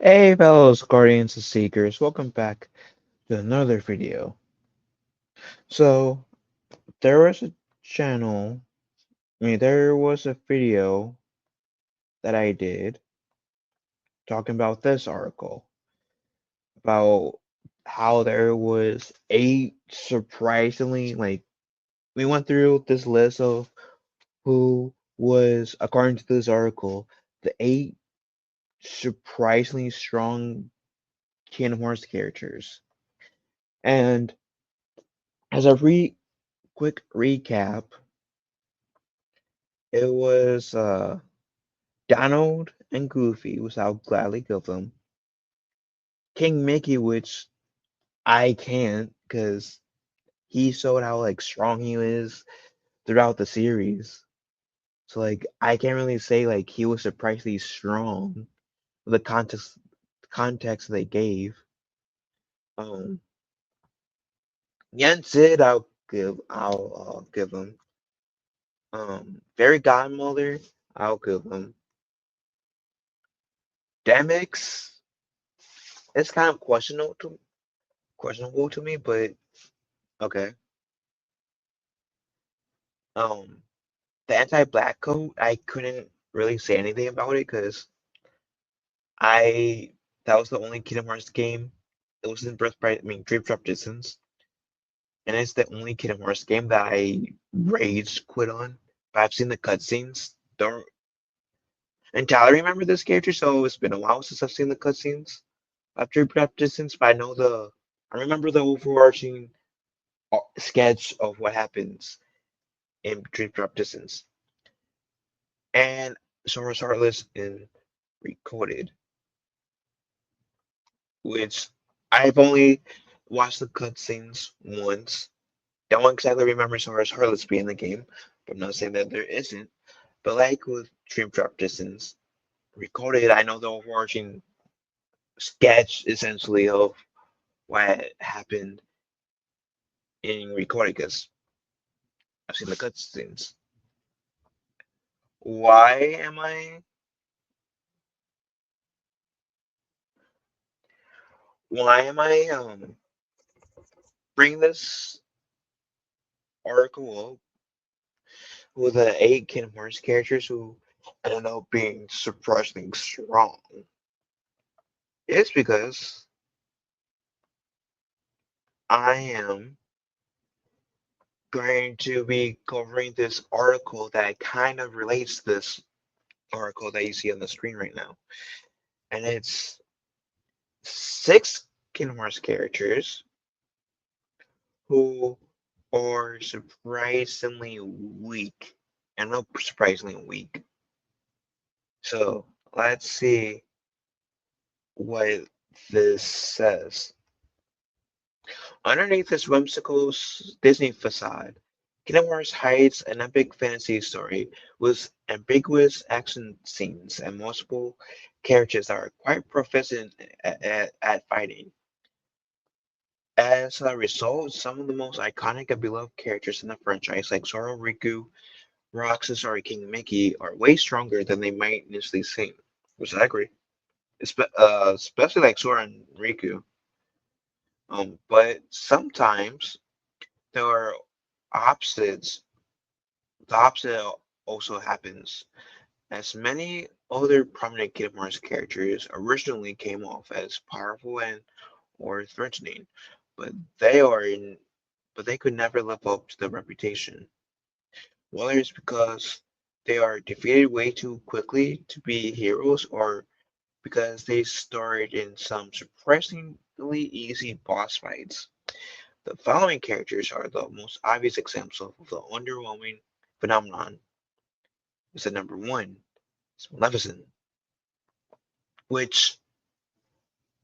Hey fellow Guardians and Seekers, welcome back to another video. So, there was a channel, there was a video that I did talking about this article, about how there was eight surprisingly, we went through this list of who was, according to this article, the eight surprisingly strong Kingdom Hearts characters. And as a quick recap, it was Donald and Goofy, which I'll gladly give them. King Mickey, which I can't, because he showed how strong he is throughout the series. So I can't really say he was surprisingly strong with the context they gave. Um, Yen Sid, I'll give him. Fairy Godmother, I'll give him. Demix, it's kind of questionable to me, but okay. Um, the anti-black coat, I couldn't really say anything about it because I that was the only Kingdom Hearts game. It was in Dream Drop Distance, and it's the only Kingdom Hearts game that I rage quit on. But I've seen the cutscenes. Don't entirely remember this character, so it's been a while since I've seen the cutscenes of Dream Drop Distance. But I remember the overarching sketch of what happens in Dream Drop Distance. And Sora's Heartless in Recoded, which I've only watched the cutscenes once. Don't exactly remember Sora's Heartless being in the game, but I'm not saying that there isn't. But like with Dream Drop Distance, Recoded, I know the overarching sketch essentially of what happened in Recoded because I've seen the cutscenes. Why am I? Why am I bringing this article up with the eight Kingdom Hearts characters who ended up being surprisingly strong? It's because I am going to be covering this article that kind of relates to this article that you see on the screen right now. And it's six Kingdom Hearts characters who are surprisingly weak. And not surprisingly weak. So let's see what this says. Underneath this whimsical Disney facade, Kingdom Hearts hides an epic fantasy story with ambiguous action scenes and multiple characters that are quite proficient at fighting. As a result, some of the most iconic and beloved characters in the franchise, like Zoro, Riku, Roxas, or King Mickey, are way stronger than they might initially seem, which I agree. Especially like Sora and Riku. But sometimes there are opposites. The opposite also happens, as many other prominent Kingdom Hearts characters originally came off as powerful and or threatening, but they are in, but they could never live up to the reputation. Whether it's because they are defeated way too quickly to be heroes, or because they starred in some surprisingly easy boss fights. The following characters are the most obvious examples of the underwhelming phenomenon. Is at number one, it's Maleficent, which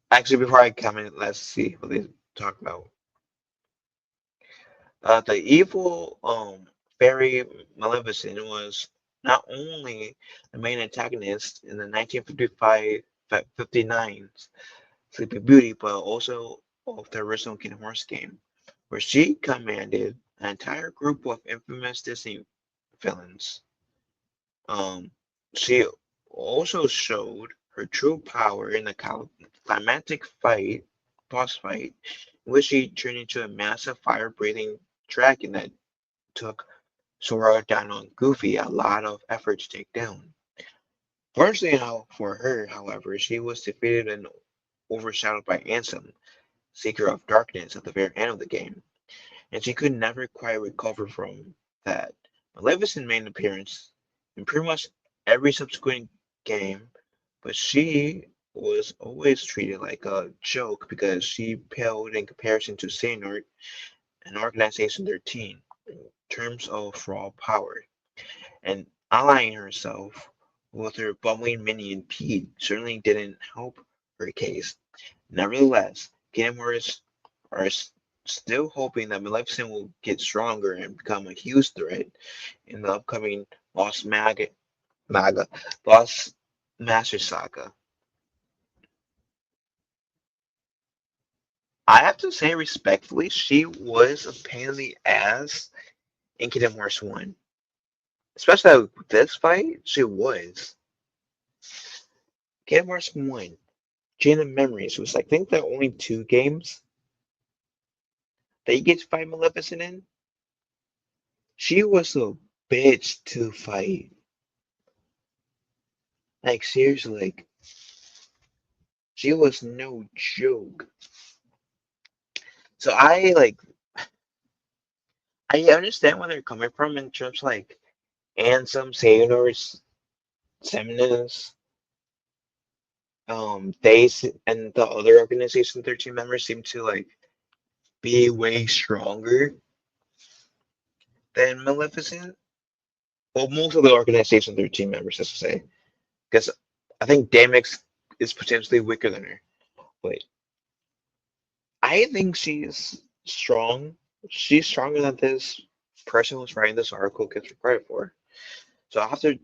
actually before I comment, let's see what they talk about. The evil fairy Maleficent was not only the main antagonist in the 1959 Sleeping Beauty, but also of the original Kingdom Hearts game, where she commanded an entire group of infamous Disney villains. Um, she also showed her true power in a climactic boss fight, in which she turned into a massive fire-breathing dragon that took Sora down on Goofy a lot of effort to take down. Fortunately for her, however, she was defeated and overshadowed by Ansem, Seeker of Darkness, at the very end of the game, and she could never quite recover from that. Maleficent made an appearance in pretty much every subsequent game, but she was always treated like a joke because she paled in comparison to Xehanort and Organization 13 in terms of raw power, and allying herself with her bumbling minion Pete certainly didn't help her case. Nevertheless, Kingdom Hearts are still hoping that Maleficent will get stronger and become a huge threat in the upcoming Maga Lost Master Saga. I have to say respectfully, she was a pain in the ass in Kingdom Hearts 1. Especially with this fight, she was. Kingdom Hearts 1, Chain of Memories was, I think, the only two games that you get to fight Maleficent in. She was a bitch to fight. Like, seriously, like, she was no joke. So I understand where they're coming from in terms of, like, Ansem, Xehanort's, Semnus, they and the other Organization 13 members seem to, like, be way stronger than Maleficent. Well, most of the Organization 13 members, as to say. Because I think Damix is potentially weaker than her. But I think she's strong. She's stronger than this person who's writing this article gets credit for. So I have to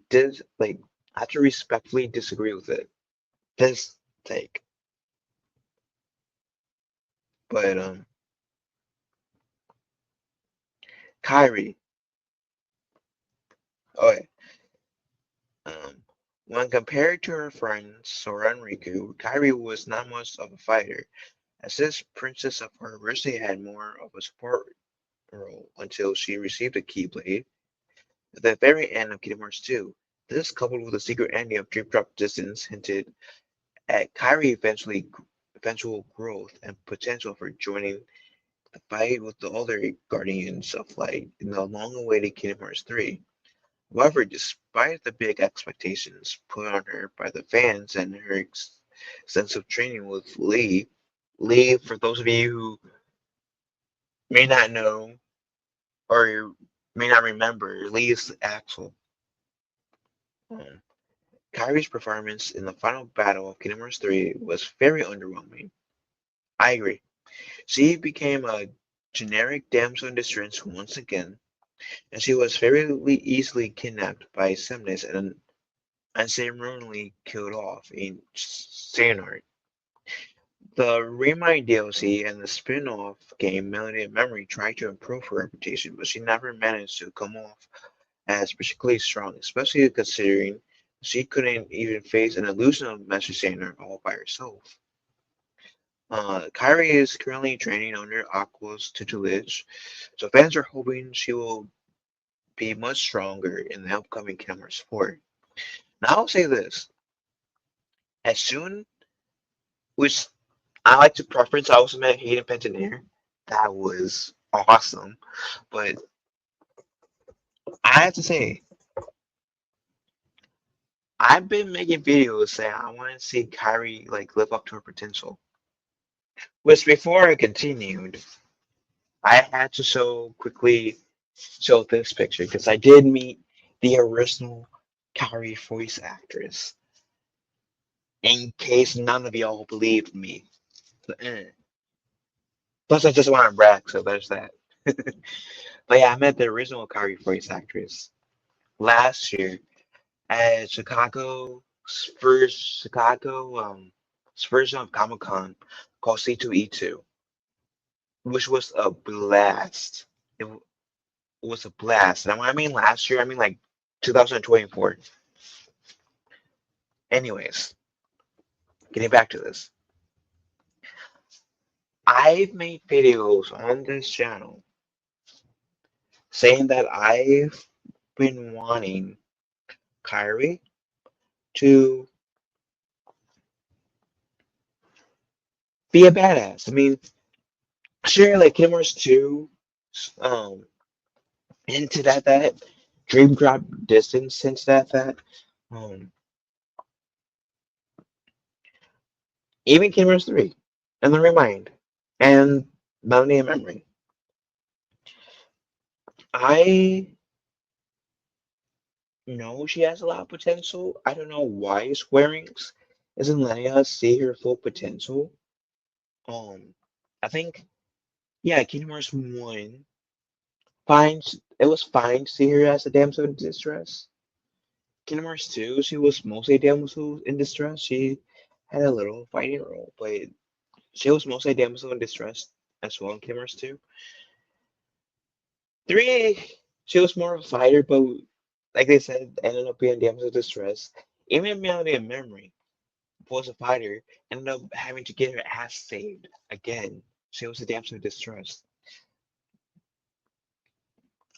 respectfully disagree with it. This take. But Kyrie. Okay. Um when compared to her friends Sora and Riku, Kyrie was not much of a fighter, as this princess of her originally had more of a support role until she received a Keyblade at the very end of Kingdom Hearts 2. This, coupled with the secret ending of Dream Drop Distance, hinted at eventual growth and potential for joining the fight with the other Guardians of Light in the long-awaited Kingdom Hearts 3. However, despite the big expectations put on her by the fans and her extensive training with Lee, for those of you who may not know or may not remember, Lee is Axel. Um, Kyrie's performance in the final battle of Kingdom Hearts 3 was very underwhelming. I agree. She became a generic damsel in distress once again, and she was very easily kidnapped by Semnis and unceremoniously killed off in Xehanort. The Remind DLC and the spin-off game Melody of Memory tried to improve her reputation, but she never managed to come off as particularly strong, especially considering she couldn't even face an illusion of Master Xehanort all by herself. Kyrie is currently training under Aqua's tutelage, so fans are hoping she will be much stronger in the upcoming Kingdom Hearts 4. Now I'll say this, as soon, which I like to preference, I also met Hayden Panettiere. That was awesome. But I have to say, I've been making videos saying I want to see Kyrie like live up to her potential. Which before I continued, I had to show this picture because I did meet the original Kyrie voice actress. In case none of y'all believed me. Plus, I just want to brag, so there's that. But yeah, I met the original Kyrie voice actress last year at Chicago's version of Comic Con called C2E2, which was a blast. It was a blast. And when I mean last year, I mean like 2024. Anyways, getting back to this, I've made videos on this channel saying that I've been wanting Kyrie to be a badass. I mean, sure, like Kingdom Hearts 2, um, into that dream drop distance, since um, even Kingdom Hearts 3, and the Remind, and Melody and Memory. I know she has a lot of potential. I don't know why Square Enix isn't letting us see her full potential. Um, I think, yeah, Kingdom Hearts 1, fine, it was fine to see her as a damsel in distress. Kingdom Hearts 2, she was mostly a damsel in distress. She had a little fighting role, but she was mostly a damsel in distress as well in Kingdom Hearts 2. 3, she was more of a fighter, but like they said, ended up being damsel in distress. Even Melody and Memory was a fighter, ended up having to get her ass saved again. She was a damsel in distress.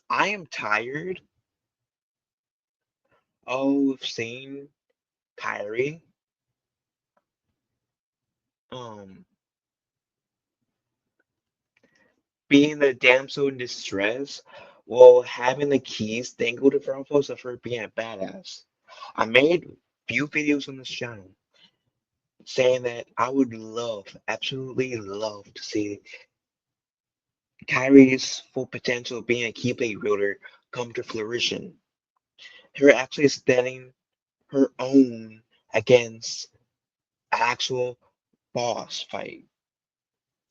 I am tired of seeing Kyrie um being the damsel in distress while having the keys dangled from us of her being a badass. I made few videos on this channel saying that I would love, absolutely love to see Kyrie's full potential of being a Keyblade wielder come to fruition. Her actually standing her own against actual boss fight.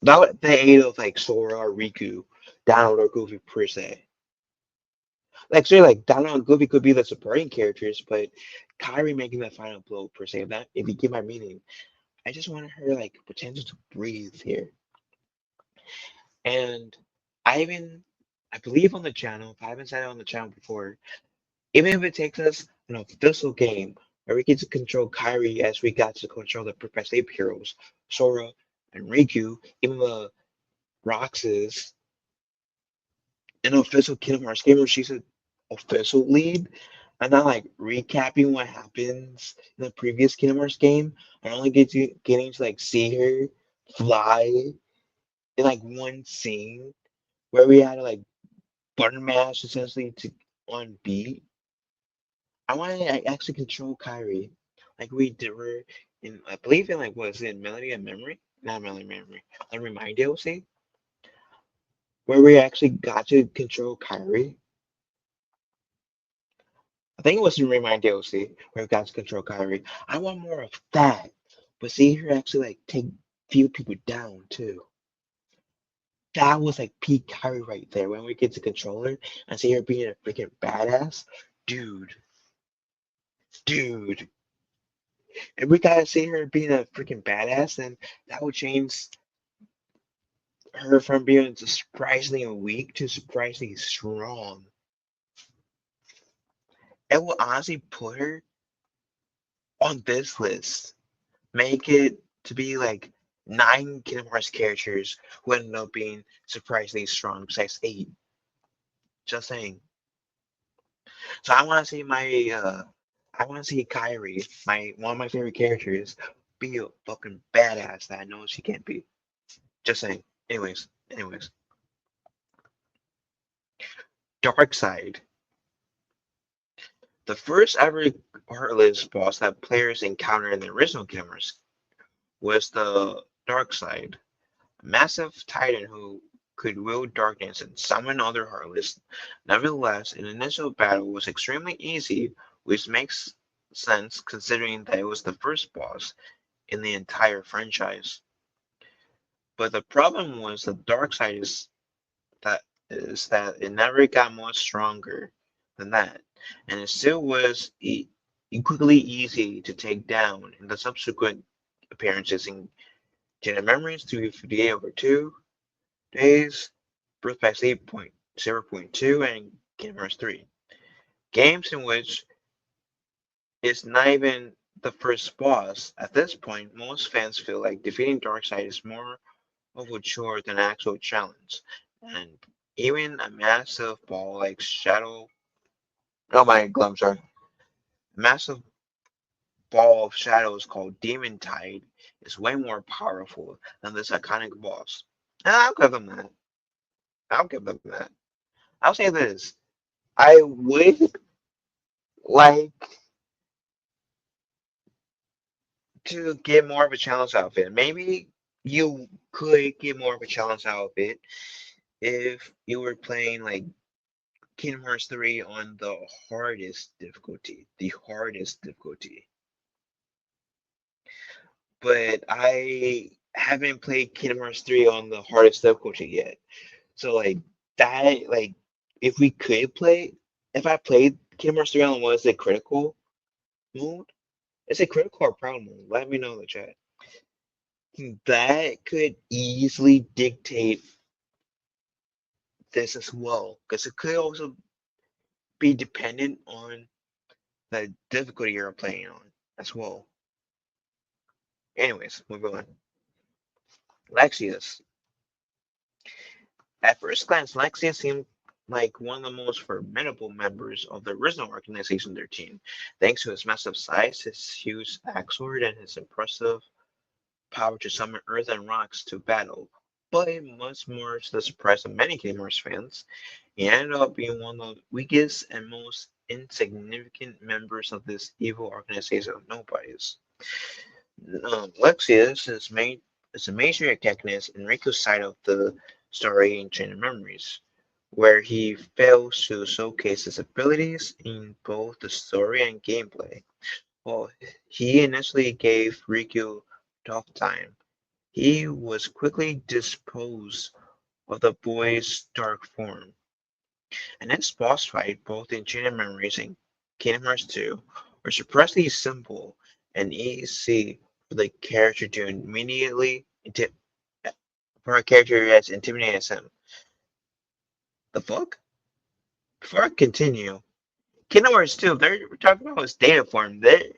Not the aid of like Sora or Riku, Donald or Goofy per se. Like sure, like Donald and Goofy could be the supporting characters, but Kyrie making the final blow per se. That if you get my meaning, I just wanted her like potential to breathe here. And I believe on the channel, if I haven't said it on the channel before, even if it takes us an official game where we get to control Kyrie as we got to control the Professor Ape heroes, Sora and Riku, even the Roxas, an official Kingdom Hearts game where she's an official lead, and not like recapping what happens in the previous Kingdom Hearts game. I only getting to like see her fly in like one scene where we had to like button mash essentially to on beat. I want to actually control Kyrie, like we did her in I believe in like what is it Melody and Memory? Not Melody and Memory. I Remind DLC where we actually got to control Kyrie. I think it was in Remind DLC where we got to control Kyrie. I want more of that, but see her actually like take few people down too. That was like peak Kyrie right there when we get to control her and see her being a freaking badass, dude. Dude, if we gotta see her being a freaking badass, then that would change her from being surprisingly weak to surprisingly strong. It will honestly put her on this list. Make it to be like 9 Kingdom Hearts characters who ended up being surprisingly strong besides 8. Just saying. So I wanna see Kyrie, my one of my favorite characters, be a fucking badass that I know she can't be. Just saying. Anyways. Dark Side. The first ever Heartless boss that players encountered in the original Kingdom Hearts was the Dark Side, a massive titan who could wield darkness and summon other Heartless. Nevertheless, an initial battle was extremely easy, which makes sense considering that it was the first boss in the entire franchise. But the problem was the Dark Side that it never got much stronger than that, and it still was equally easy to take down in the subsequent appearances in Genetic Memories 258 over 2 days, Birth by Sleep 0.2, and Kingdom Hearts 3. Games in which it's not even the first boss. At this point, most fans feel like defeating Darkseid is more of a chore than an actual challenge. And even a massive ball like Shadow. Oh my, I'm sorry. A massive ball of shadows called Demon Tide is way more powerful than this iconic boss. And I'll give them that. I'll give them that. I'll say this. I would like to get more of a challenge out of it. Maybe you could get more of a challenge out of it if you were playing like Kingdom Hearts 3 on the hardest difficulty. The hardest difficulty. But I haven't played Kingdom Hearts 3 on the hardest difficulty yet. So like that like if we could play if I played Kingdom Hearts 3 on what is it critical mode? Is it critical or proud mode? Let me know in the chat. That could easily dictate this as well. Because it could also be dependent on the difficulty you're playing on as well. Anyways, moving on. Lexius. At first glance, Lexius seemed like one of the most formidable members of the original Organization 13, thanks to his massive size, his huge axe sword, and his impressive power to summon earth and rocks to battle. But much more to the surprise of many Kingdom Hearts fans, he ended up being one of the weakest and most insignificant members of this evil organization of nobodies. Lexius is a major antagonist in Riku's side of the story in Chain of Memories, where he fails to showcase his abilities in both the story and gameplay. While he initially gave Riku tough time, he was quickly disposed of the boy's dark form. And its boss fight, both in Chain of Memories and Kingdom Hearts 2, were surprisingly simple and easy for the character to immediately for a character as intimidating as him. The fuck? Before I continue, Kingdom Hearts 2, they're talking about his data form. The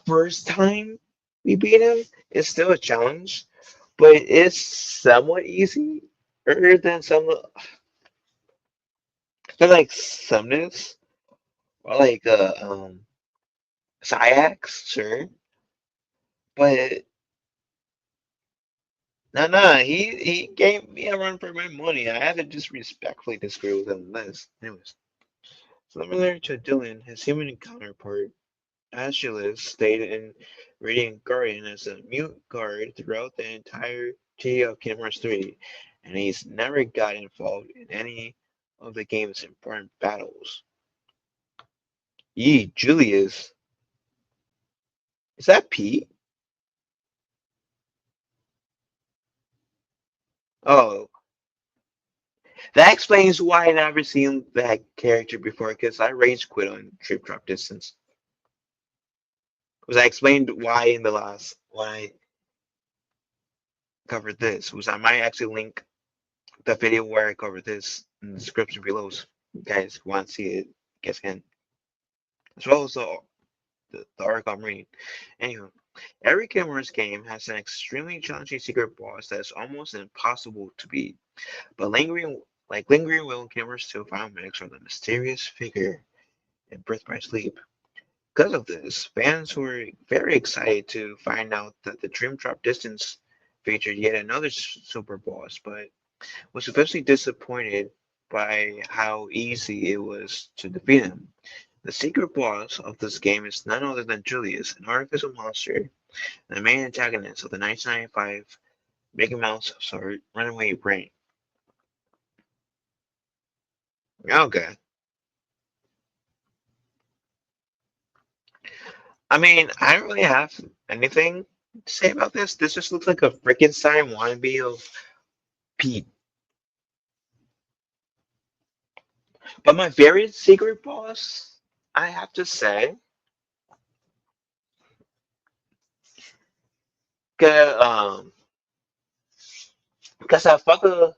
first time we beat him is still a challenge, but it's somewhat easy. Than like Sumnus or like Syax, sure. But no, he gave me a run for my money. I had to just respectfully disagree with him on this. Anyways, similar to Dylan, his human counterpart, Aeschylus stayed in Radiant Guardian as a mute guard throughout the entirety of Kingdom Hearts 3, and he's never got involved in any of the game's important battles. Yee, Julius. Is that Pete? Oh, that explains why I never seen that character before, because I rage quit on Trip Drop Distance. Because I explained why in the last, when I covered this, was I might actually link the video where I covered this in the description below. So you guys want to see it, guys can. As well as the article I'm reading. Anywho, every Kingdom Hearts game has an extremely challenging secret boss that is almost impossible to beat. But lingering will Kingdom Hearts 2 Final Mix from the mysterious figure in Birth by Sleep. Because of this, fans were very excited to find out that the Dream Drop Distance featured yet another super boss, but was eventually disappointed by how easy it was to defeat him. The secret boss of this game is none other than Julius, an artificial monster, and the main antagonist of the 1995 Mickey Mouse Sword Runaway Brain. Okay. I mean, I don't really have anything to say about this. This just looks like a Frankenstein wannabe of Pete. But my favorite secret boss, I have to say, 'cause, because I thought the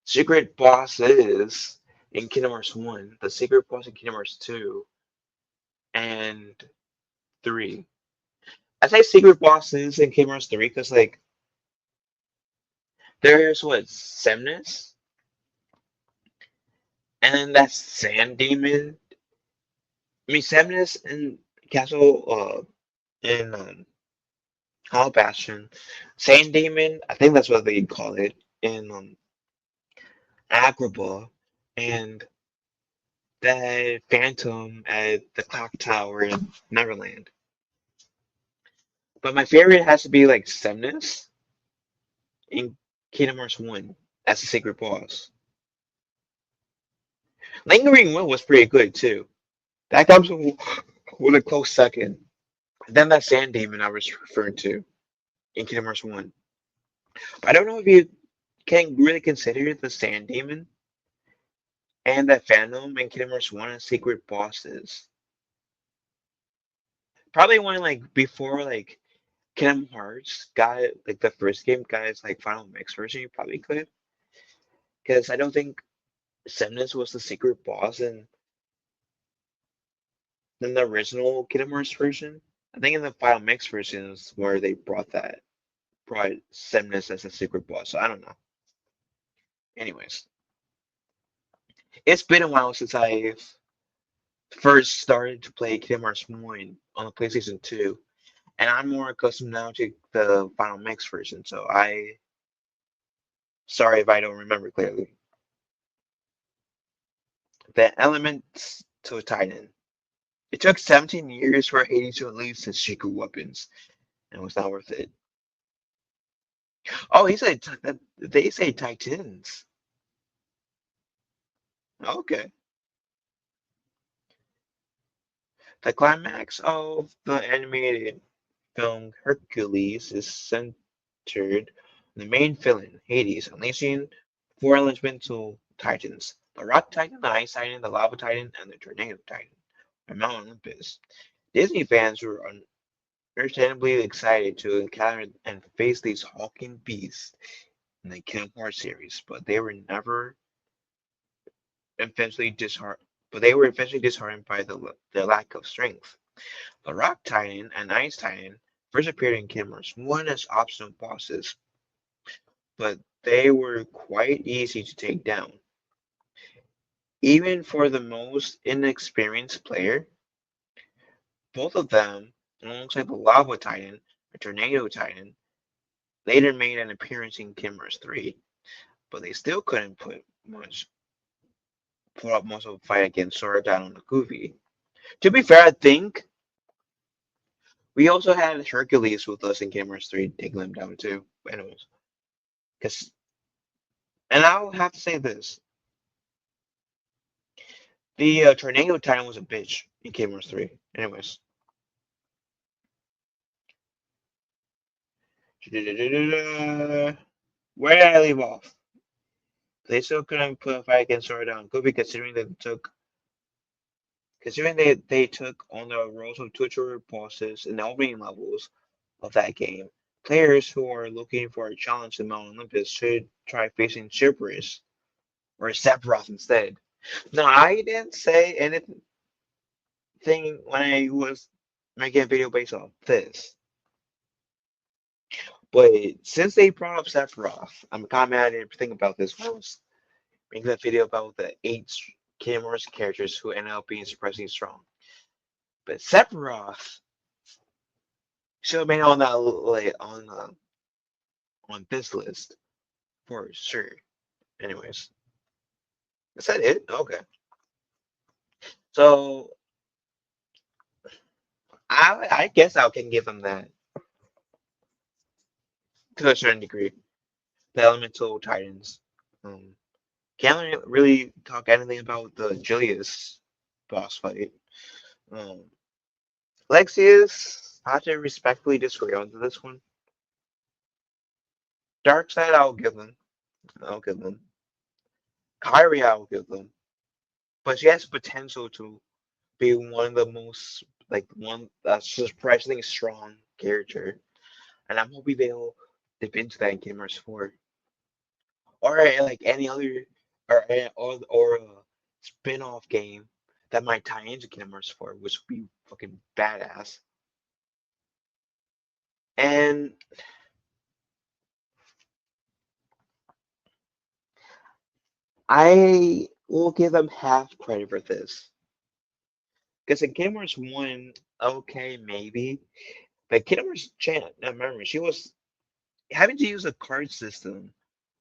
secret boss is in Kingdom Hearts 1, the secret boss in Kingdom Hearts 2, and 3. I say secret bosses in Kingdom Hearts 3 because like there's what Semnis, and then that Sand Demon. I mean Semnis and Castle in Hollow Bastion, Sand Demon. I think that's what they call it in Agrabah, and that Phantom at the Clock Tower in Neverland. But my favorite has to be like Semnis in Kingdom Hearts 1 as a secret boss. Lingering Will was pretty good too. That comes with a close second. Then that Sand Demon I was referring to in Kingdom Hearts 1. But I don't know if you can really consider the Sand Demon and that Phantom in Kingdom Hearts 1 as secret bosses. Probably when like before like Kingdom Hearts got like the first game got its like final mix version, you probably could. Because I don't think Semnis was the secret boss in the original Kingdom Hearts version. I think in the final mix version is where they brought Semnis as a secret boss. So I don't know. Anyways, it's been a while since I first started to play Kingdom Hearts 1 on the PlayStation 2, and I'm more accustomed now to the final mix version. So I sorry if I don't remember clearly. The elements to Titan. It took 17 years for Hades to release his secret weapons, and it was not worth it. Oh, he said they say Titans. Okay. The climax of the animated film Hercules is centered on the main villain, Hades, unleashing four elemental titans: the Rock Titan, the Ice Titan, the Lava Titan, and the Tornado Titan from Mount Olympus. Disney fans were understandably excited to encounter and face these hulking beasts in the Kingdom Hearts series, but eventually disheartened. They were eventually disheartened by the lack of strength. The Rock Titan and Ice Titan first appeared in Kingdom Hearts 1 as optional bosses, but they were quite easy to take down. Even for the most inexperienced player, both of them, alongside the Lava Titan and Tornado Titan, later made an appearance in Kingdom Hearts 3, but they still couldn't put up much of a fight against Sora down on the Goofy. To be fair, I think we also had Hercules with us in Kingdom Hearts 3 taking them down too. But anyways, because and I'll have to say this: the Tornado Titan was a bitch in Kingdom Hearts 3. Anyways, where did I leave off? They still couldn't put a fight against Sora down Goofy, considering they took on the roles of tutorial bosses in the opening levels of that game. Players who are looking for a challenge in Mount Olympus should try facing Cerberus or Sephiroth instead. No, I didn't say anything when I was making a video based off this. But since they brought up Sephiroth, I'm kind of mad I didn't think about this when I was making that video about the 8 Kingdom Hearts characters who ended up being surprisingly strong. But Sephiroth should have been on that like, on this list for sure. Anyways, is that it? Okay. So I guess I can give them that to a certain degree. The Elemental Titans. Um, can't really talk anything about the Julius boss fight. Um, Lexius, I have to respectfully disagree on this one. Dark Side, I'll give them. I'll give them. Kyrie, I'll give them. But she has potential to be one of the most like one that's surprisingly strong character, and I'm hoping they'll dip into that in Kingdom Hearts 4, or like any other or a spin-off game that might tie into Kingdom Hearts 4, which would be fucking badass. And I will give them half credit for this. Because in Kingdom Hearts 1, okay, maybe. But Kingdom Hearts Chan, I remember, she was having to use a card system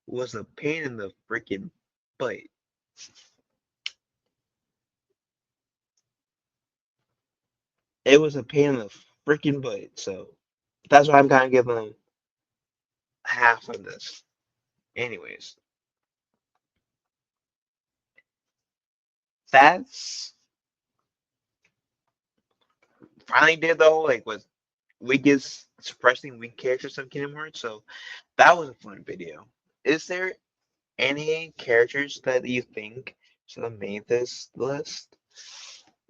was a pain in the freaking butt. It was a pain in the freaking butt. So that's why I'm kind of giving them half of this. Anyways, that's finally did though, like with weakest suppressing weak characters of Kingdom Hearts. So that was a fun video. Is there any characters that you think should have made this list?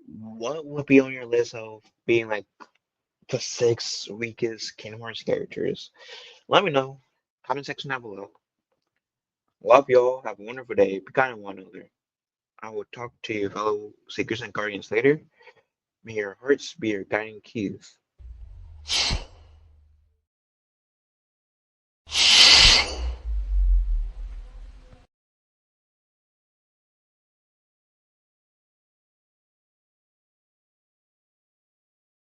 What would be on your list of being like the six weakest Kingdom Hearts characters? Let me know. Comment section down below. Love y'all. Have a wonderful day. Be kind to one another. I will talk to you, fellow Seekers and Guardians, later. May your hearts be your guiding keys.